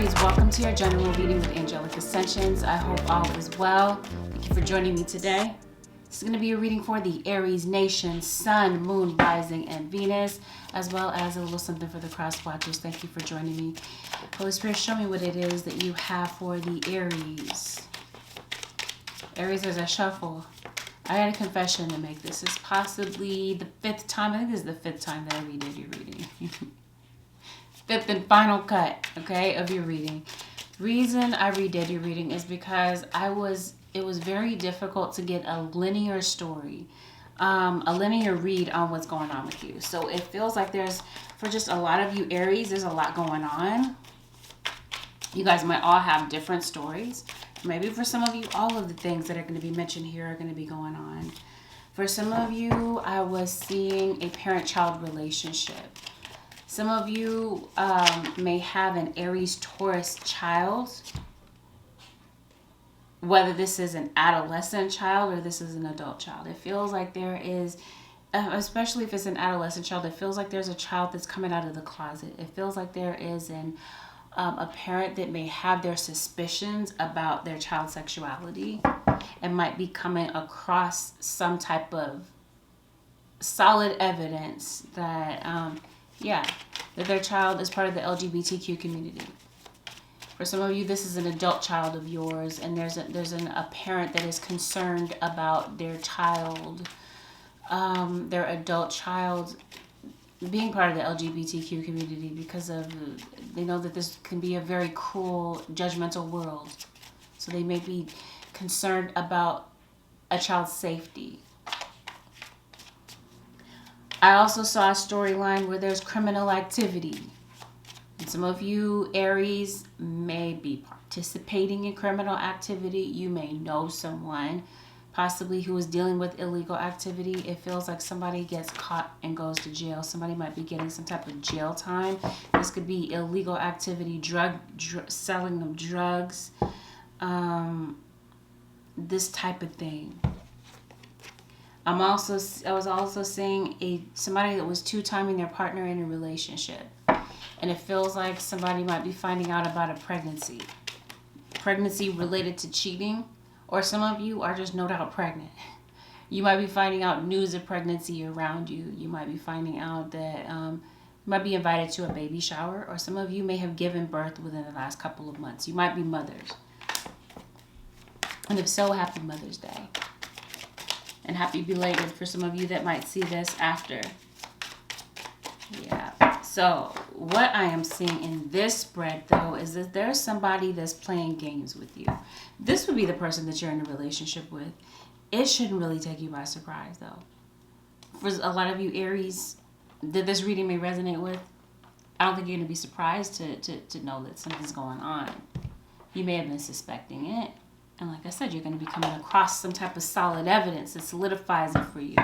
Aries, welcome to your general reading with Angelic Ascensions. I hope all is well. Thank you for joining me today. This is going to be a reading for the Aries nation, Sun, Moon, Rising, and Venus, as well as a little something for the cross watchers. Thank you for joining me. Holy Spirit, show me what it is that you have for the Aries. Aries, as I shuffle, I had a confession to make. This is possibly the fifth time. I think this is the fifth time that I redid your reading. Fifth and final cut, okay, of your reading. The reason I redid your reading is because it was very difficult to get a linear story, a linear read on what's going on with you. So it feels like for just a lot of you Aries, there's a lot going on. You guys might all have different stories. Maybe for some of you, all of the things that are going to be mentioned here are going to be going on. For some of you, I was seeing a parent-child relationship. Some of you may have an Aries-Taurus child, whether this is an adolescent child or this is an adult child. It feels like there is, especially if it's an adolescent child, it feels like there's a child that's coming out of the closet. It feels like there is a parent that may have their suspicions about their child's sexuality and might be coming across some type of solid evidence that that their child is part of the LGBTQ community. For some of you, this is an adult child of yours, and there's a parent that is concerned about their child, their adult child, being part of the LGBTQ community because they know that this can be a very cruel, judgmental world. So they may be concerned about a child's safety. I also saw a storyline where there's criminal activity. And some of you Aries may be participating in criminal activity. You may know someone possibly who is dealing with illegal activity. It feels like somebody gets caught and goes to jail. Somebody might be getting some type of jail time. This could be illegal activity, selling of drugs, this type of thing. I was also seeing somebody that was two-timing their partner in a relationship. And it feels like somebody might be finding out about a pregnancy related to cheating. Or some of you are just no doubt pregnant. You might be finding out news of pregnancy around you. You might be finding out that you might be invited to a baby shower. Or some of you may have given birth within the last couple of months. You might be mothers. And if so, happy Mother's Day. And happy belated for some of you that might see this after. Yeah. So what I am seeing in this spread, though, is that there's somebody that's playing games with you. This would be the person that you're in a relationship with. It shouldn't really take you by surprise, though. For a lot of you Aries that this reading may resonate with, I don't think you're going to be surprised to know that something's going on. You may have been suspecting it. And like I said, you're going to be coming across some type of solid evidence that solidifies it for you.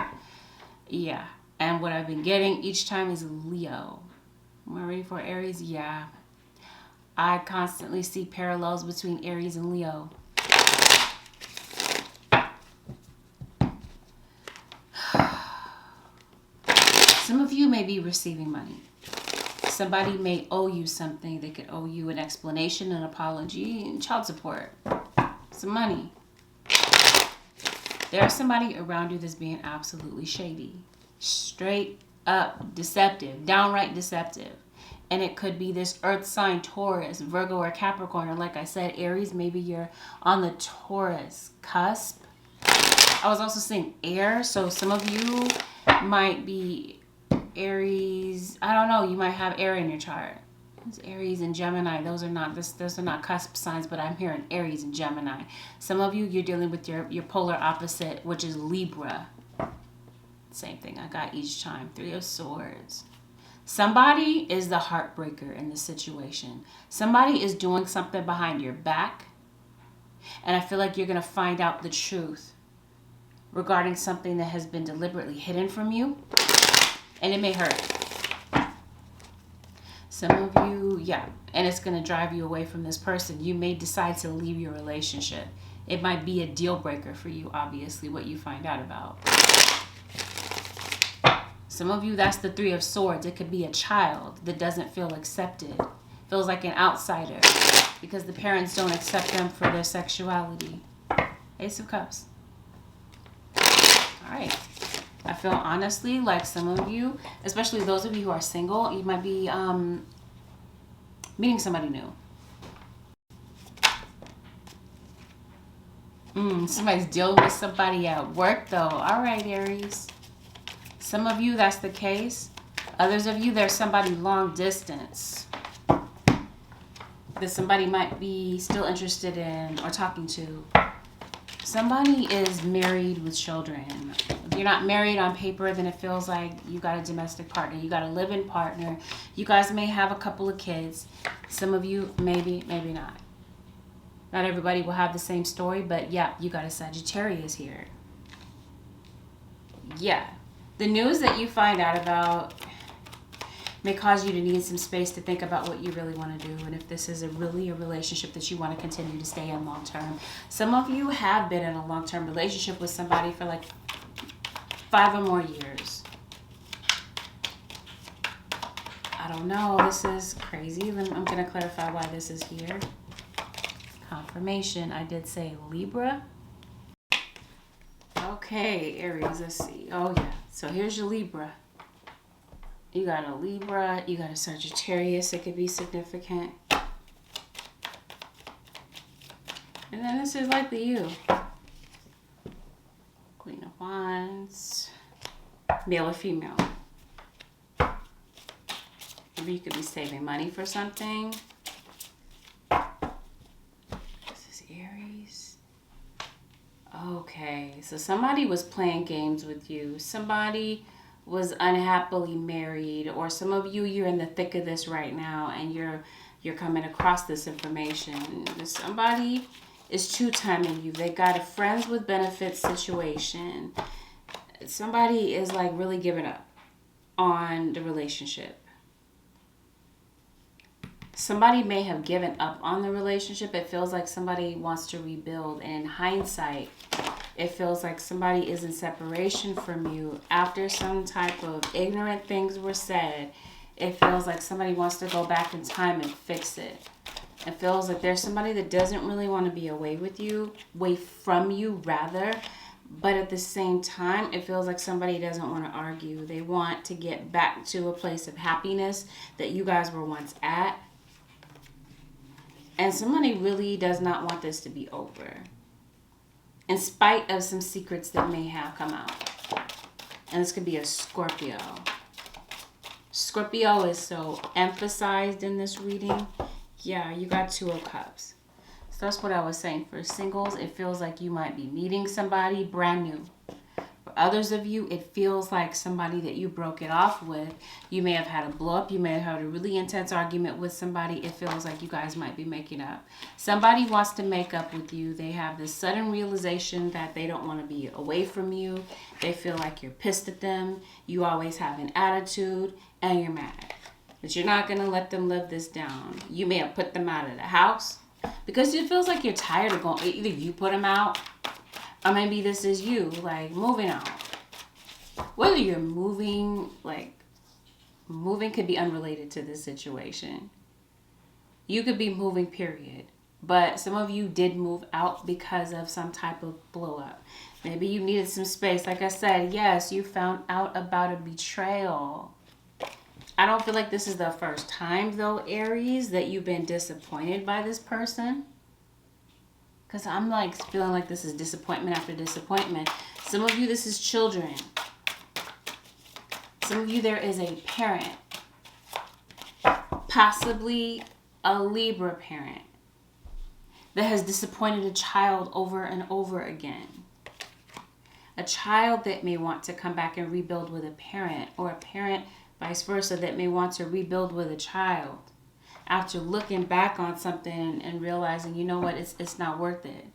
Yeah. And what I've been getting each time is Leo. Am I ready for Aries? Yeah. I constantly see parallels between Aries and Leo. Some of you may be receiving money. Somebody may owe you something. They could owe you an explanation, an apology, and child support. Some money. There's somebody around you that's being absolutely shady. Straight up deceptive. Downright deceptive. And it could be this earth sign, Taurus, Virgo, or Capricorn. Or like I said, Aries, maybe you're on the Taurus cusp. I was also seeing air. So some of you might be Aries. I don't know. You might have air in your chart. It's Aries and Gemini. Those are not cusp signs, but I'm hearing Aries and Gemini. Some of you, you're dealing with your polar opposite, which is Libra. Same thing I got each time. 3 of Swords. Somebody is the heartbreaker in this situation. Somebody is doing something behind your back. And I feel like you're going to find out the truth regarding something that has been deliberately hidden from you. And it may hurt. Some of you, and it's going to drive you away from this person. You may decide to leave your relationship. It might be a deal breaker for you, obviously, what you find out about. Some of you, that's the 3 of Swords. It could be a child that doesn't feel accepted feels like an outsider because the parents don't accept them for their sexuality. Ace of Cups. All right. I feel honestly like some of you, especially those of you who are single, you might be meeting somebody new. Somebody's dealing with somebody at work, though. All right, Aries. Some of you, that's the case. Others of you, there's somebody long distance that somebody might be still interested in or talking to. Somebody is married with children. If you're not married on paper, then it feels like you got a domestic partner. You got a live-in partner. You guys may have a couple of kids. Some of you, maybe, maybe not. Not everybody will have the same story, but yeah, you got a Sagittarius here. Yeah. The news that you find out about may cause you to need some space to think about what you really want to do and if this is really a relationship that you want to continue to stay in long term. Some of you have been in a long-term relationship with somebody for like 5 or more years. I don't know. This is crazy. I'm going to clarify why this is here. Confirmation. I did say Libra. Okay, Aries. Let's see. Oh, yeah. So here's your Libra. You got a Libra, you got a Sagittarius, it could be significant. And then this is likely you. Queen of Wands, male or female. Maybe you could be saving money for something. This is Aries. Okay, so somebody was playing games with you. Somebody was unhappily married, or some of you, you're in the thick of this right now and you're coming across this information. Somebody is two-timing you. They got a friends with benefits situation. Somebody is like really giving up on the relationship. Somebody may have given up on the relationship. It feels like somebody wants to rebuild. And in hindsight, it feels like somebody is in separation from you after some type of ignorant things were said. It feels like somebody wants to go back in time and fix it. It feels like there's somebody that doesn't really want to be away from you rather. But at the same time, it feels like somebody doesn't want to argue. They want to get back to a place of happiness that you guys were once at. And somebody really does not want this to be over, in spite of some secrets that may have come out. And this could be a Scorpio. Scorpio is so emphasized in this reading. Yeah, you got 2 of Cups. So that's what I was saying. For singles, it feels like you might be meeting somebody brand new. For others of you, it feels like somebody that you broke it off with. You may have had a blow up. You may have had a really intense argument with somebody. It feels like you guys might be making up. Somebody wants to make up with you. They have this sudden realization that they don't want to be away from you. They feel like you're pissed at them. You always have an attitude and you're mad. But you're not going to let them live this down. You may have put them out of the house because it feels like you're tired of going. Either you put them out or maybe this is you, like, moving out. Whether you're moving could be unrelated to this situation. You could be moving, period. But some of you did move out because of some type of blow up. Maybe you needed some space. Like I said, yes, you found out about a betrayal. I don't feel like this is the first time, though, Aries, that you've been disappointed by this person. Because I'm like feeling like this is disappointment after disappointment. Some of you, this is children. Some of you, there is a parent. Possibly a Libra parent that has disappointed a child over and over again. A child that may want to come back and rebuild with a parent, or a parent, vice versa, that may want to rebuild with a child after looking back on something and realizing, you know what, it's not worth it.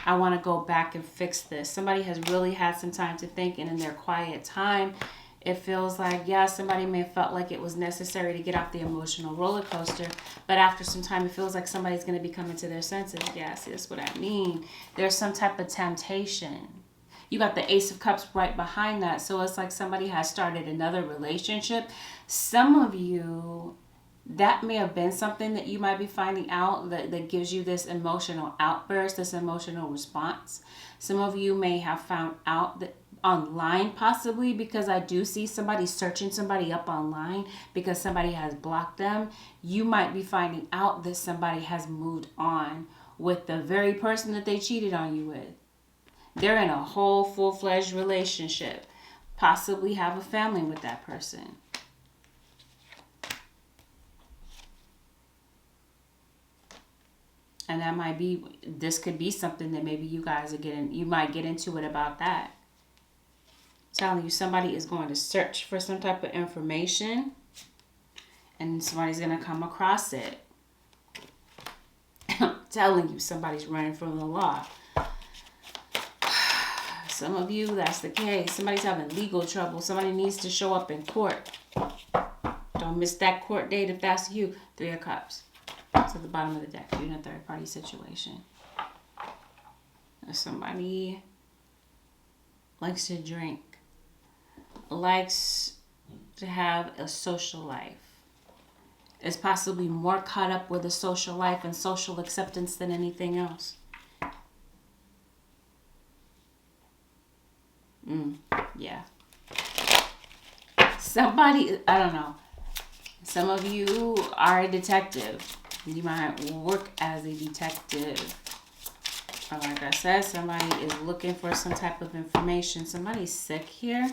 I want to go back and fix this. Somebody has really had some time to think, and in their quiet time, it feels like, yeah, somebody may have felt like it was necessary to get off the emotional roller coaster, but after some time, it feels like somebody's going to be coming to their senses. Yeah, see, that's what I mean. There's some type of temptation. You got the Ace of Cups right behind that, so it's like somebody has started another relationship. Some of you, That may have been something that you might be finding out that gives you this emotional outburst, this emotional response. Some of you may have found out that online, possibly, because I do see somebody searching somebody up online because somebody has blocked them. You might be finding out that somebody has moved on with the very person that they cheated on you with. They're in a whole full-fledged relationship, possibly have a family with that person. And that might be, this could be something that maybe you guys are getting, you might get into it about that. Telling you somebody is going to search for some type of information and somebody's going to come across it. Telling you somebody's running from the law. Some of you, that's the case. Somebody's having legal trouble. Somebody needs to show up in court. Don't miss that court date if that's you. 3 of Cups. It's at the bottom of the deck. You're in a third party situation. Somebody likes to drink. Likes to have a social life. Is possibly more caught up with a social life and social acceptance than anything else. Yeah. Somebody, I don't know. Some of you are a detective. You might work as a detective. Or like I said, somebody is looking for some type of information. Somebody's sick here.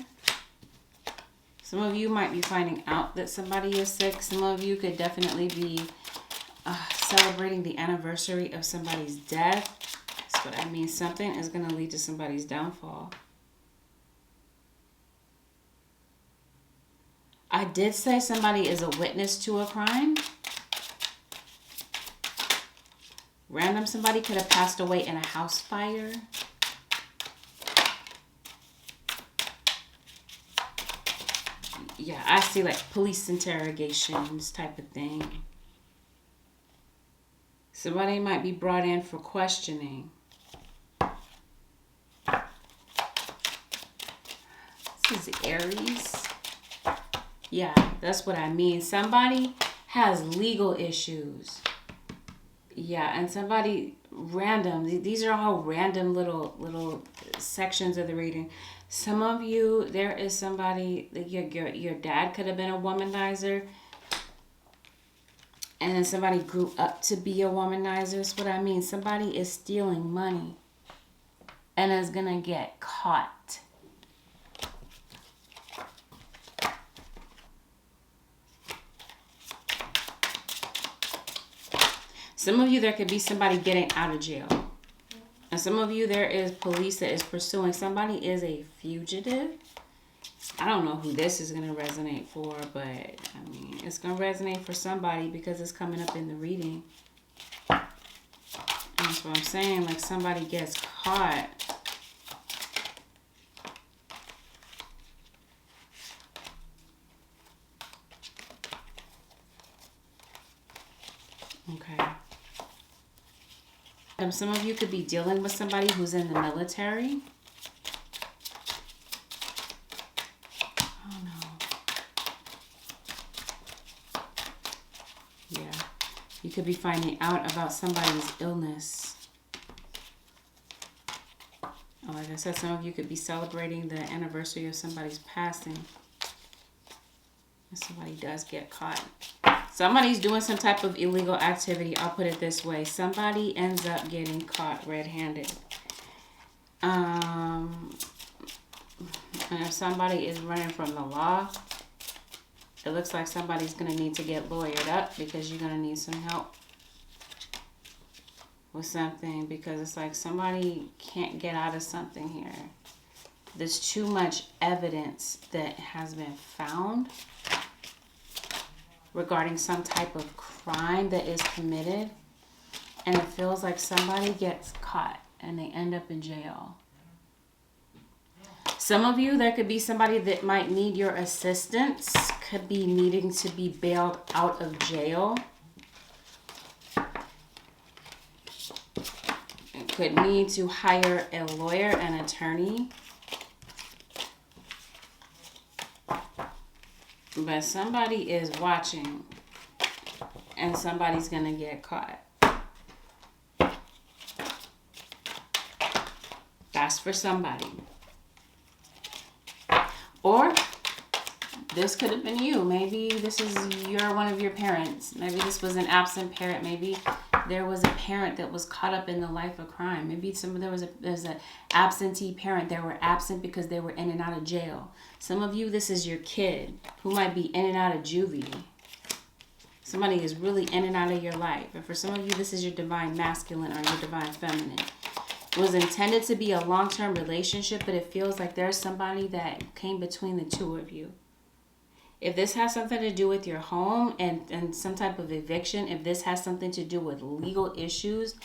Some of you might be finding out that somebody is sick. Some of you could definitely be celebrating the anniversary of somebody's death. That's what I mean. Something is going to lead to somebody's downfall. I did say somebody is a witness to a crime. Random somebody could have passed away in a house fire. Yeah, I see like police interrogations type of thing. Somebody might be brought in for questioning. This is Aries. Yeah, that's what I mean. Somebody has legal issues. Yeah, and somebody random. These are all random little sections of the reading. Some of you, there is somebody, your dad could have been a womanizer. And then somebody grew up to be a womanizer. That's what I mean. Somebody is stealing money and is going to get caught. Some of you, there could be somebody getting out of jail. And some of you, there is police that is pursuing. Somebody is a fugitive. I don't know who this is going to resonate for, but I mean, it's going to resonate for somebody because it's coming up in the reading. And that's what I'm saying. Like somebody gets caught. Okay. Some of you could be dealing with somebody who's in the military. Oh no. Yeah. You could be finding out about somebody's illness. Like I said, some of you could be celebrating the anniversary of somebody's passing. And somebody does get caught. Somebody's doing some type of illegal activity. I'll put it this way. Somebody ends up getting caught red-handed. And if somebody is running from the law, it looks like somebody's going to need to get lawyered up because you're going to need some help with something, because it's like somebody can't get out of something here. There's too much evidence that has been found regarding some type of crime that is committed, and it feels like somebody gets caught and they end up in jail. Some of you, there could be somebody that might need your assistance, could be needing to be bailed out of jail. It could need to hire a lawyer, an attorney. But somebody is watching. and somebody's going to get caught. That's for somebody. Or this could have been you. Maybe this is one of your parents. Maybe this was an absent parent. Maybe there was a parent that was caught up in the life of crime. Maybe there's an absentee parent. They were absent because they were in and out of jail. Some of you, this is your kid who might be in and out of juvie. Somebody is really in and out of your life. And for some of you, this is your divine masculine or your divine feminine. It was intended to be a long-term relationship, but it feels like there's somebody that came between the two of you. If this has something to do with your home and some type of eviction, if this has something to do with legal issues,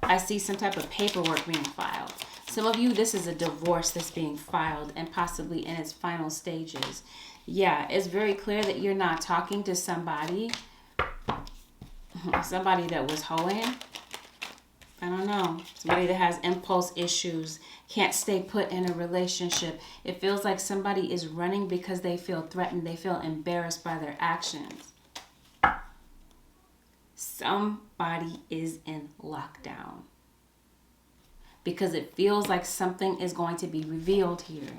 I see some type of paperwork being filed. Some of you, this is a divorce that's being filed and possibly in its final stages. Yeah, it's very clear that you're not talking to somebody that was hoeing. I don't know. Somebody that has impulse issues, can't stay put in a relationship. It feels like somebody is running because they feel threatened. They feel embarrassed by their actions. Somebody is in lockdown because it feels like something is going to be revealed here.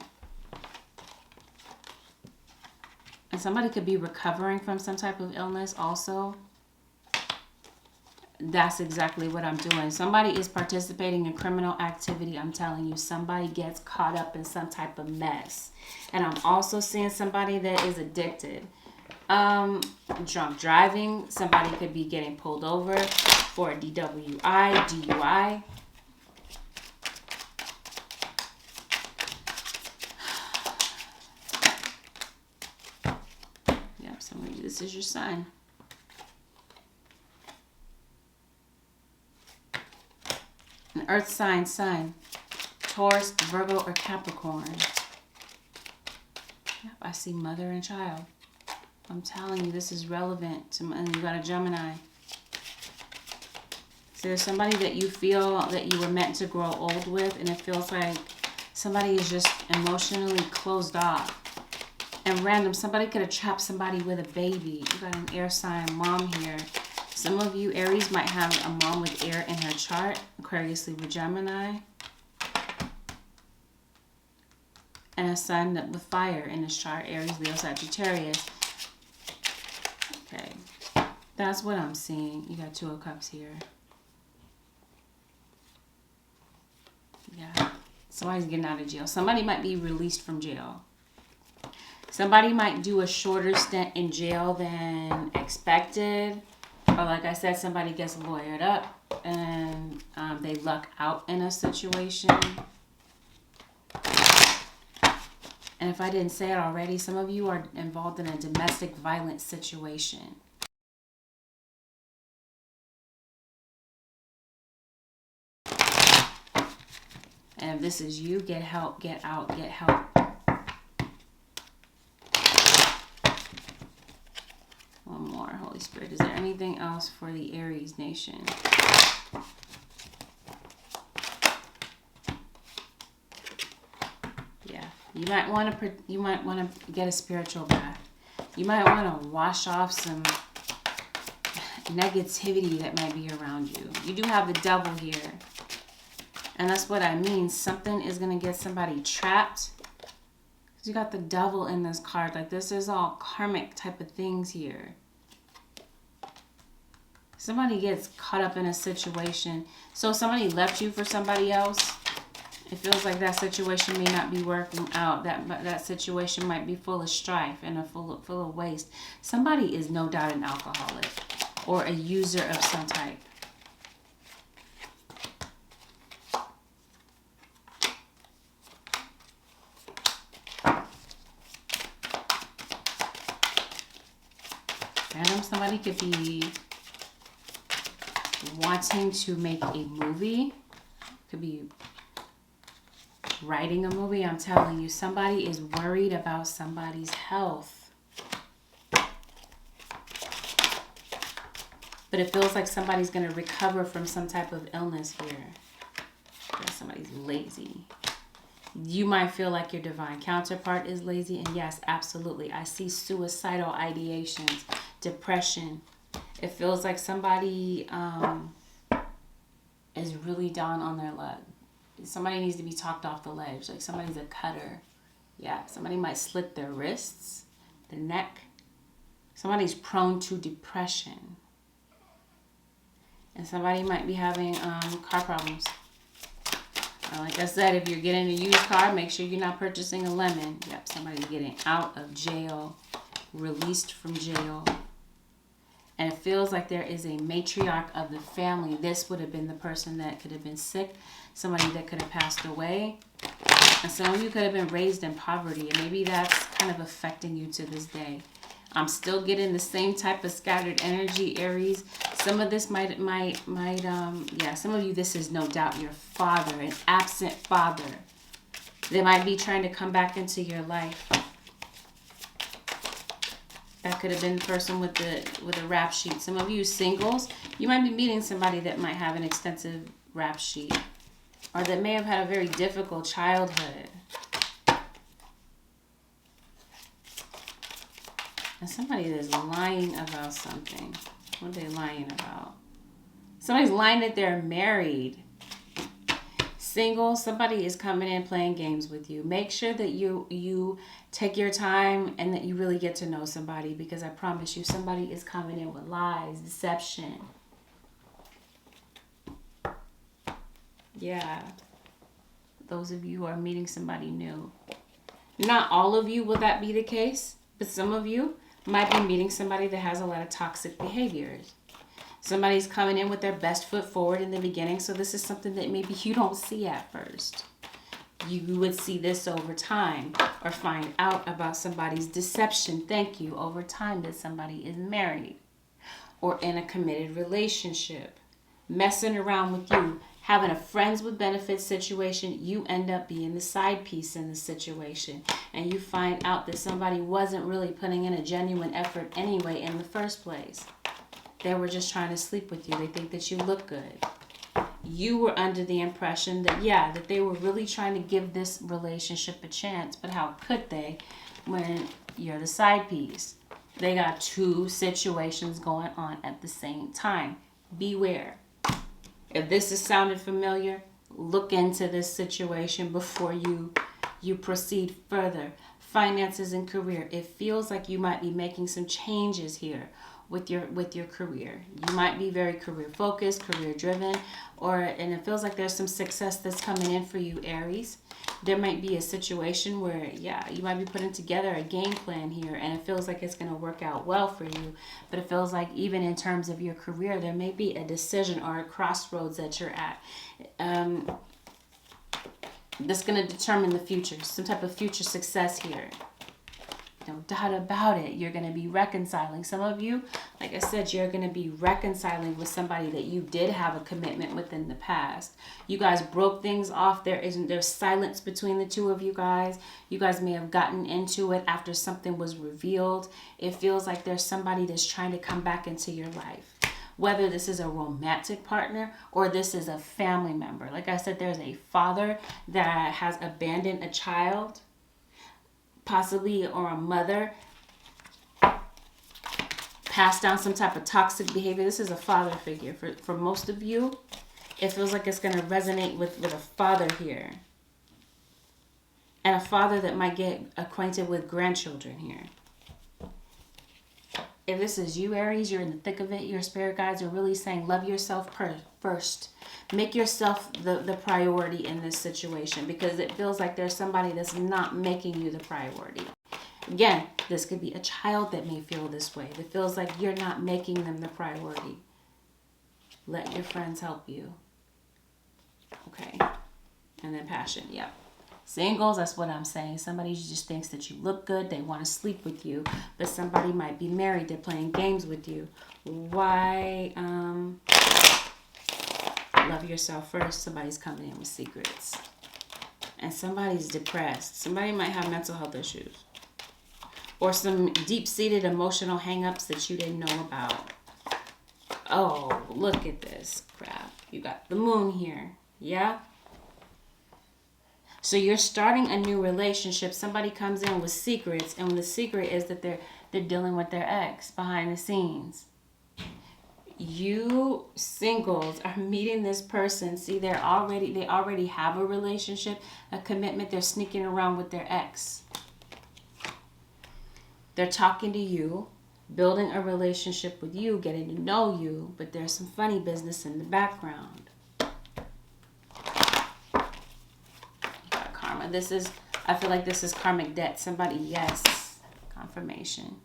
And somebody could be recovering from some type of illness also. That's exactly what I'm doing. Somebody is participating in criminal activity. I'm telling you, somebody gets caught up in some type of mess. And I'm also seeing somebody that is addicted. Drunk driving. Somebody could be getting pulled over for a DUI. Yep, somebody, this is your sign. An earth sign, Taurus, Virgo, or Capricorn. Yep, I see mother and child. I'm telling you, this is relevant to, and you got a Gemini. So there's somebody that you feel that you were meant to grow old with, and it feels like somebody is just emotionally closed off. And random, somebody could have trapped somebody with a baby. You got an air sign mom here. Some of you, Aries, might have a mom with air in her chart. Aquarius, Libra, Gemini. And a sun with fire in his chart. Aries, Leo, Sagittarius. Okay. That's what I'm seeing. You got Two of Cups here. Yeah. Somebody's getting out of jail. Somebody might be released from jail. Somebody might do a shorter stint in jail than expected. Or like I said, somebody gets lawyered up and they luck out in a situation. And if I didn't say it already, some of you are involved in a domestic violence situation. And if this is you, get help, get out, get help. One more, Holy Spirit. Is there anything else for the Aries nation? Yeah, you might want to get a spiritual bath. You might want to wash off some negativity that might be around you. You do have the devil here. And that's what I mean. Something is going to get somebody trapped. Because you got the devil in this card. Like, this is all karmic type of things here. Somebody gets caught up in a situation. So somebody left you for somebody else. It feels like that situation may not be working out. That situation might be full of strife and full of waste. Somebody is no doubt an alcoholic or a user of some type. Random, somebody could be wanting to make a movie. Could be writing a movie. I'm telling you, somebody is worried about somebody's health. But it feels like somebody's going to recover from some type of illness here. Somebody's lazy. You might feel like your divine counterpart is lazy. And yes, absolutely. I see suicidal ideations, depression, It feels like somebody is really down on their luck. Somebody needs to be talked off the ledge. Like somebody's a cutter. Yeah, somebody might slit their wrists, the neck. Somebody's prone to depression. And somebody might be having car problems. Like I said, if you're getting a used car, make sure you're not purchasing a lemon. Yep, somebody's getting out of jail, released from jail. And it feels like there is a matriarch of the family. This would have been the person that could have been sick, somebody that could have passed away. And some of you could have been raised in poverty, and maybe that's kind of affecting you to this day. I'm still getting the same type of scattered energy, Aries. Some of this some of you, this is no doubt your father, an absent father. They might be trying to come back into your life. That could have been the person with a rap sheet. Some of you singles, you might be meeting somebody that might have an extensive rap sheet, or that may have had a very difficult childhood. And somebody that's lying about something. What are they lying about? Somebody's lying that they're married. Single, somebody is coming in playing games with you. Make sure that you take your time and that you really get to know somebody, because I promise you somebody is coming in with lies, deception. Yeah. Those of you who are meeting somebody new. Not all of you will that be the case, but some of you might be meeting somebody that has a lot of toxic behaviors. Somebody's coming in with their best foot forward in the beginning, so this is something that maybe you don't see at first. You would see this over time, or find out about somebody's deception, thank you, over time, that somebody is married or in a committed relationship, messing around with you, having a friends with benefits situation. You end up being the side piece in the situation, and you find out that somebody wasn't really putting in a genuine effort anyway in the first place. They were just trying to sleep with you. They think that you look good. You were under the impression that, that they were really trying to give this relationship a chance, but how could they when you're the side piece? They got two situations going on at the same time. Beware. If this has sounded familiar, look into this situation before you proceed further. Finances and career. It feels like you might be making some changes here with your career. You might be very career focused, career driven, and it feels like there's some success that's coming in for you, Aries. There might be a situation where, you might be putting together a game plan here, and it feels like it's going to work out well for you. But it feels like even in terms of your career, there may be a decision or a crossroads that you're at. That's going to determine the future, some type of future success here. No doubt about it. You're going to be reconciling. Some of you, like I said, you're going to be reconciling with somebody that you did have a commitment with in the past. You guys broke things off. There's silence between the two of you guys. You guys may have gotten into it after something was revealed. It feels like there's somebody that's trying to come back into your life. Whether this is a romantic partner or this is a family member. Like I said, there's a father that has abandoned a child, possibly, or a mother passed down some type of toxic behavior. This is a father figure. For most of you, it feels like it's going to resonate with a father here. And a father that might get acquainted with grandchildren here. If this is you, Aries, you're in the thick of it. Your spirit guides are really saying, love yourself first. Make yourself the priority in this situation, because it feels like there's somebody that's not making you the priority. Again, this could be a child that may feel this way. That feels like you're not making them the priority. Let your friends help you. Okay. And then passion. Yep. Singles, that's what I'm saying. Somebody just thinks that you look good. They want to sleep with you. But somebody might be married. They're playing games with you. Why? Love yourself first. Somebody's coming in with secrets. And somebody's depressed. Somebody might have mental health issues. Or some deep-seated emotional hang-ups that you didn't know about. Oh, look at this crap. You got the moon here. Yeah? So you're starting a new relationship. Somebody comes in with secrets, and the secret is that they're dealing with their ex behind the scenes. You singles are meeting this person. See, they already have a relationship, a commitment. They're sneaking around with their ex. They're talking to you, building a relationship with you, getting to know you, but there's some funny business in the background. Karma. I feel like this is karmic debt. Somebody, yes. Confirmation.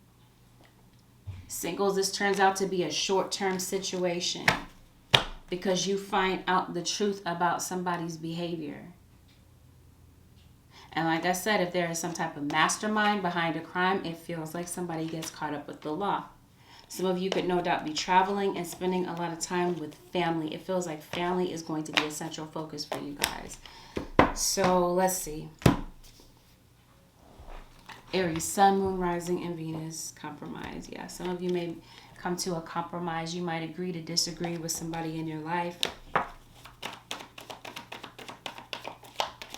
Singles, this turns out to be a short-term situation because you find out the truth about somebody's behavior. And like I said, if there is some type of mastermind behind a crime, it feels like somebody gets caught up with the law. Some of you could no doubt be traveling and spending a lot of time with family. It feels like family is going to be a central focus for you guys. So let's see. Aries, Sun, Moon, Rising, and Venus. Compromise. Yeah, some of you may come to a compromise. You might agree to disagree with somebody in your life.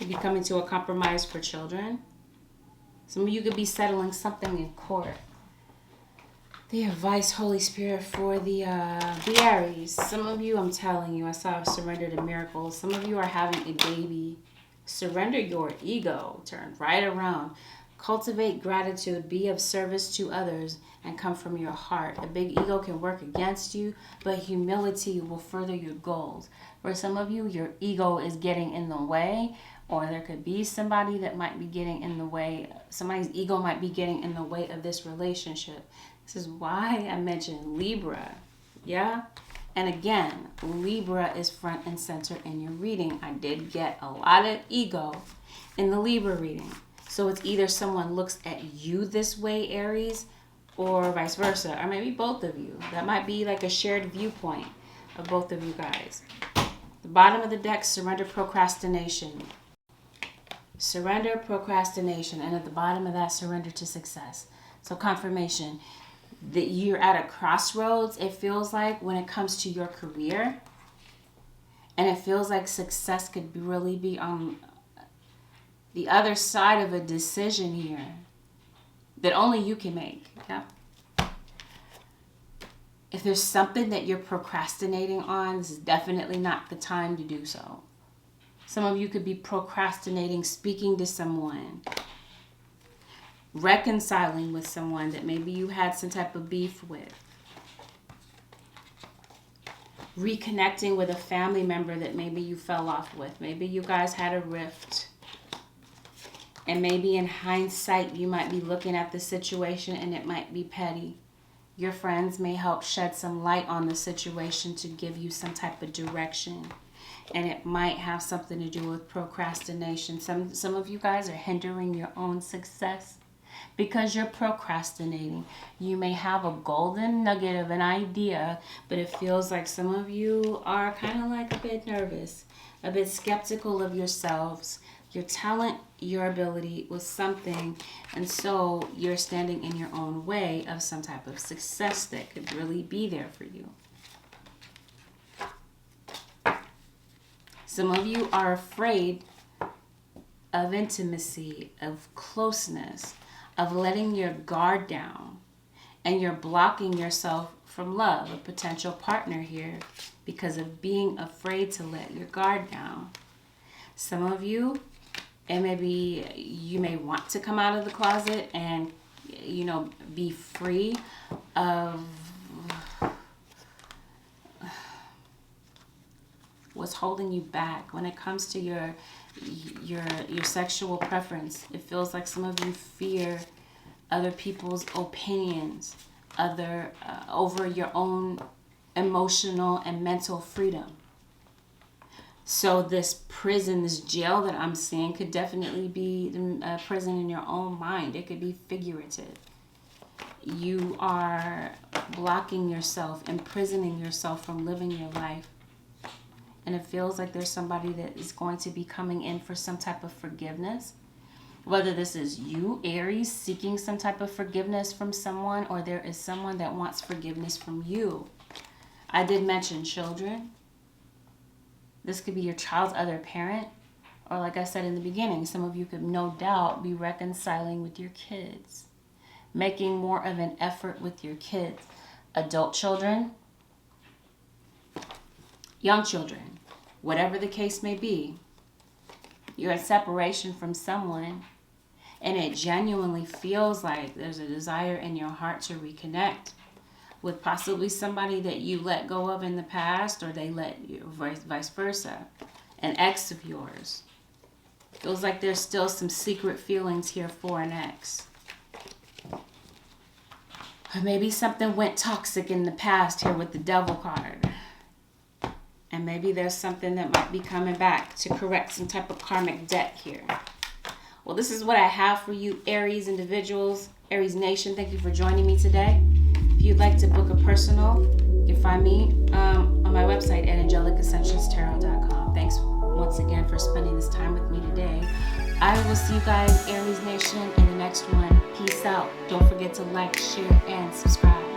You'd be coming to a compromise for children. Some of you could be settling something in court. The advice, Holy Spirit, for the Aries. Some of you, I'm telling you, I saw surrender to miracles. Some of you are having a baby. Surrender your ego. Turn right around. Cultivate gratitude, be of service to others, and come from your heart. A big ego can work against you, but humility will further your goals. For some of you, your ego is getting in the way, or there could be somebody that might be getting in the way. Somebody's ego might be getting in the way of this relationship. This is why I mentioned Libra. Yeah? And again, Libra is front and center in your reading. I did get a lot of ego in the Libra reading. So it's either someone looks at you this way, Aries, or vice versa, or maybe both of you. That might be like a shared viewpoint of both of you guys. The bottom of the deck, surrender, procrastination. Surrender, procrastination. And at the bottom of that, surrender to success. So confirmation that you're at a crossroads, it feels like, when it comes to your career. And it feels like success could really be on the other side of a decision here that only you can make. Yeah. If there's something that you're procrastinating on, this is definitely not the time to do so. Some of you could be procrastinating speaking to someone, reconciling with someone that maybe you had some type of beef with, reconnecting with a family member that maybe you fell off with. Maybe you guys had a rift. And maybe in hindsight, you might be looking at the situation and it might be petty. Your friends may help shed some light on the situation to give you some type of direction. And it might have something to do with procrastination. Some of you guys are hindering your own success because you're procrastinating. You may have a golden nugget of an idea, but it feels like some of you are kind of like a bit nervous, a bit skeptical of yourselves, your talent, your ability with something, and so you're standing in your own way of some type of success that could really be there for you. Some of you are afraid of intimacy, of closeness, of letting your guard down, and you're blocking yourself from love, a potential partner here, because of being afraid to let your guard down. Some of you, and maybe you may want to come out of the closet and, be free of what's holding you back when it comes to your sexual preference. It feels like some of you fear other people's opinions, over your own emotional and mental freedom. So this prison, this jail that I'm seeing could definitely be a prison in your own mind. It could be figurative. You are blocking yourself, imprisoning yourself from living your life. And it feels like there's somebody that is going to be coming in for some type of forgiveness. Whether this is you, Aries, seeking some type of forgiveness from someone, or there is someone that wants forgiveness from you. I did mention children. This could be your child's other parent. Or like I said in the beginning, some of you could no doubt be reconciling with your kids. Making more of an effort with your kids. Adult children, young children, whatever the case may be. You're in separation from someone, and it genuinely feels like there's a desire in your heart to reconnect with possibly somebody that you let go of in the past, or they let you, vice versa, an ex of yours. Feels like there's still some secret feelings here for an ex. Or maybe something went toxic in the past here with the Devil card. And maybe there's something that might be coming back to correct some type of karmic debt here. Well, this is what I have for you, Aries individuals, Aries Nation. Thank you for joining me today. If you'd like to book a personal, you can find me on my website at AngelicAscensionsTarot.com. Thanks once again for spending this time with me today. I will see you guys, Aries Nation, in the next one. Peace out. Don't forget to like, share, and subscribe.